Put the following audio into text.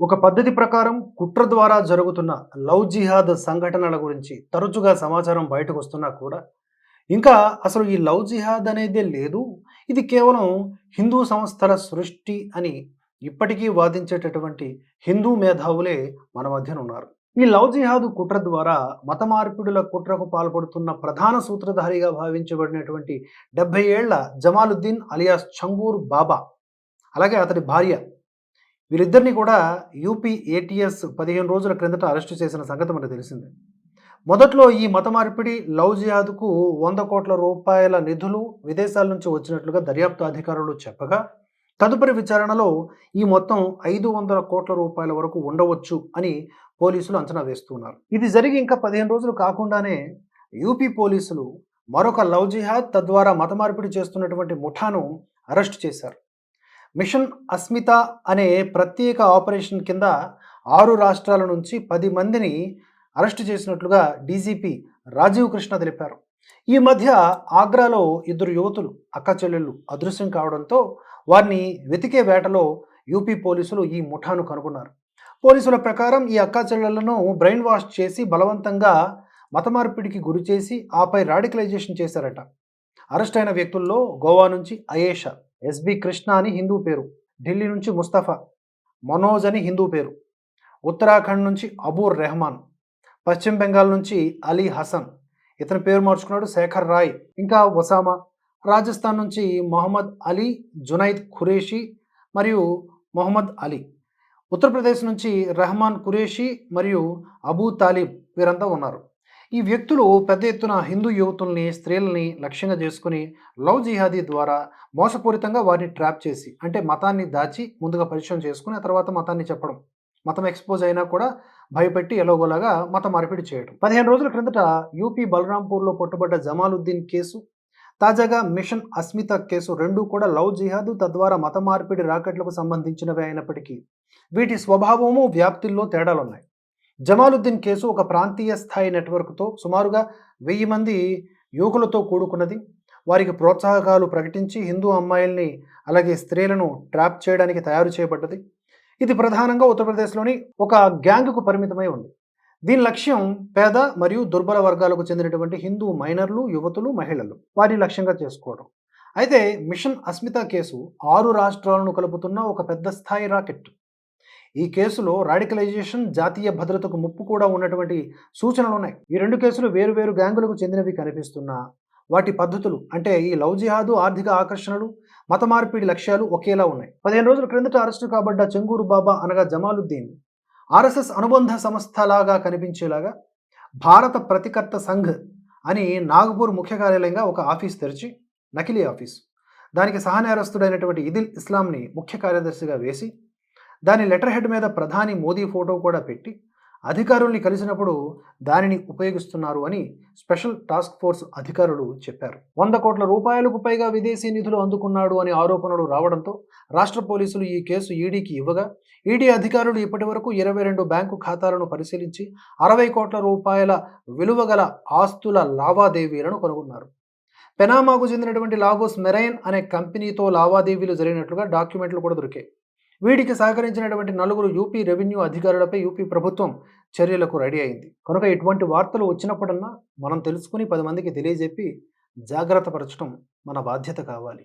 ఒక పద్ధతి ప్రకారం కుట్ర ద్వారా జరుగుతున్న లవ్ జిహాద్ సంఘటనల గురించి తరచుగా సమాచారం బయటకు వస్తున్నా కూడా ఇంకా అసలు ఈ లవ్ జిహాద్ అనేదే లేదు. ఇది కేవలం హిందూ సంస్థల సృష్టి అని ఇప్పటికీ వాదించేటటువంటి హిందూ మేధావులే మన మధ్యన ఉన్నారు. ఈ లవ్ జిహాద్ కుట్ర ద్వారా మత మార్పిడుల కుట్రకు పాల్పడుతున్న ప్రధాన సూత్రధారిగా భావించబడినటువంటి 70 ఏళ్ల జమాలుద్దీన్ అలియాస్ చంగూర్ బాబా, అలాగే అతడి భార్య, వీళ్ళిద్దరిని కూడా యూపీ ఏటీఎస్ 15 రోజుల క్రిందట అరెస్టు చేసిన సంగతి మనకు తెలిసిందే. మొదట్లో ఈ మత మార్పిడి లవ్ జిహాద్కు 100 కోట్ల రూపాయల నిధులు విదేశాల నుంచి వచ్చినట్లుగా దర్యాప్తు అధికారులు చెప్పగా, తదుపరి విచారణలో ఈ మొత్తం 500 కోట్ల రూపాయల వరకు ఉండవచ్చు అని పోలీసులు అంచనా వేస్తున్నారు. ఇది జరిగి ఇంకా 15 రోజులు కాకుండానే యూపీ పోలీసులు మరొక లవ్ జిహాద్ తద్వారా మత మార్పిడి చేస్తున్నటువంటి ముఠాను అరెస్టు చేశారు. మిషన్ అస్మిత అనే ప్రత్యేక ఆపరేషన్ కింద 6 రాష్ట్రాల నుంచి 10 మందిని అరెస్టు చేసినట్లుగా డీజీపీ రాజీవ్ కృష్ణ తెలిపారు. ఈ మధ్య ఆగ్రాలో 2 యువతులు అక్క చెల్లెళ్ళు అదృశ్యం కావడంతో వారిని వెతికే వేటలో యూపీ పోలీసులు ఈ ముఠాను కనుగొన్నారు. పోలీసుల ప్రకారం ఈ అక్క చెల్లెళ్లను బ్రెయిన్ వాష్ చేసి బలవంతంగా మత మార్పిడికి గురి చేసి ఆపై రాడికలైజేషన్ చేశారట. అరెస్ట్ అయిన వ్యక్తుల్లో గోవా నుంచి అయేషా, ఎస్బి కృష్ణ అని హిందూ పేరు, ఢిల్లీ నుంచి ముస్తఫా, మనోజ్ అని హిందూ పేరు, ఉత్తరాఖండ్ నుంచి అబూర్ రెహమాన్, పశ్చిమ బెంగాల్ నుంచి అలీ హసన్, ఇతని పేరు మార్చుకున్నాడు శేఖర్ రాయ్, ఇంకా ఒసామా, రాజస్థాన్ నుంచి మొహమ్మద్ అలీ, జునైద్ ఖురేషి మరియు మొహమ్మద్ అలీ, ఉత్తరప్రదేశ్ నుంచి రెహమాన్ ఖురేషి మరియు అబూ తాలిబ్, వీరంతా ఉన్నారు. ఈ వ్యక్తులు పెద్ద ఎత్తున హిందూ యువతుల్ని, స్త్రీలని లక్ష్యంగా చేసుకుని లవ్ జిహాదీ ద్వారా మోసపూరితంగా వారిని ట్రాప్ చేసి, అంటే మతాన్ని దాచి ముందుగా పరిచయం చేసుకుని ఆ తర్వాత మతాన్ని చెప్పడం, మతం ఎక్స్పోజ్ అయినా కూడా భయపెట్టి ఎలాగోలాగా మత మార్పిడి చేయడం. 15 రోజుల క్రిందట యూపీ బలరాంపూర్లో పట్టుబడ్డ జమాలుద్దీన్ కేసు, తాజాగా మిషన్ అస్మిత కేసు రెండూ కూడా లవ్ జిహాద్ తద్వారా మత మార్పిడి రాకెట్లకు సంబంధించినవే అయినప్పటికీ వీటి స్వభావము, వ్యాప్తిల్లో తేడాలున్నాయి. జమాలుద్దీన్ కేసు ఒక ప్రాంతీయ స్థాయి నెట్వర్క్తో సుమారుగా 1000 మంది యువకులతో కూడుకున్నది. వారికి ప్రోత్సాహకాలు ప్రకటించి హిందూ అమ్మాయిల్ని అలాగే స్త్రీలను ట్రాప్ చేయడానికి తయారు చేయబడ్డది. ఇది ప్రధానంగా ఉత్తరప్రదేశ్లోని ఒక గ్యాంగ్కు పరిమితమై ఉంది. దీని లక్ష్యం పేద మరియు దుర్బల వర్గాలకు చెందినటువంటి హిందూ మైనర్లు, యువతులు, మహిళలు, వారిని లక్ష్యంగా చేసుకోవడం. అయితే మిషన్ అస్మిత కేసు 6 రాష్ట్రాలను కలుపుతున్న ఒక పెద్ద స్థాయి రాకెట్. ఈ కేసులో రాడికలైజేషన్, జాతీయ భద్రతకు ముప్పు కూడా ఉన్నటువంటి సూచనలు ఉన్నాయి. ఈ 2 కేసులు వేరు గ్యాంగులకు చెందినవి కనిపిస్తున్నా వాటి పద్ధతులు, అంటే ఈ లవ్ జిహాదు, ఆర్థిక ఆకర్షణలు, మత మార్పిడి లక్ష్యాలు ఒకేలా ఉన్నాయి. 15 రోజుల క్రిందట అరెస్టు కాబడ్డ చెంగూరు బాబా అనగా జమాలుద్దీన్ ఆర్ఎస్ఎస్ అనుబంధ సంస్థలాగా కనిపించేలాగా భారత ప్రతికర్త సంఘ్ అని నాగపూర్ ముఖ్య కార్యాలయంగా ఒక ఆఫీస్ తెరిచి, నకిలీ ఆఫీస్, దానికి సహనేరస్తుడైనటువంటి ఇదిల్ ఇస్లాంని ముఖ్య కార్యదర్శిగా వేసి దాని లెటర్ హెడ్ మీద ప్రధాని మోదీ ఫోటో కూడా పెట్టి అధికారుల్ని కలిసినప్పుడు దానిని ఉపయోగిస్తున్నారు అని స్పెషల్ టాస్క్ ఫోర్స్ అధికారులు చెప్పారు. 100 కోట్ల రూపాయలకు పైగా విదేశీ నిధులు అందుకున్నాడు అని ఆరోపణలు రావడంతో రాష్ట్ర పోలీసులు ఈ కేసు ఈడీకి ఇవ్వగా, ఈడీ అధికారులు ఇప్పటి వరకు 22 బ్యాంకు ఖాతాలను పరిశీలించి 60 కోట్ల రూపాయల విలువ గల ఆస్తుల లావాదేవీలను కనుగొన్నారు. పెనామాకు చెందినటువంటి లాగోస్ మెరైన్ అనే కంపెనీతో లావాదేవీలు జరిగినట్లుగా డాక్యుమెంట్లు కూడా దొరికాయి. వీటికి సహకరించినటువంటి 4 యూపీ రెవెన్యూ అధికారులపై యూపీ ప్రభుత్వం చర్యలకు రెడీ అయింది. కనుక ఇటువంటి వార్తలు వచ్చినప్పుడన్నా మనం తెలుసుకుని 10 మందికి తెలియజెప్పి జాగ్రత్త పరచడం మన బాధ్యత కావాలి.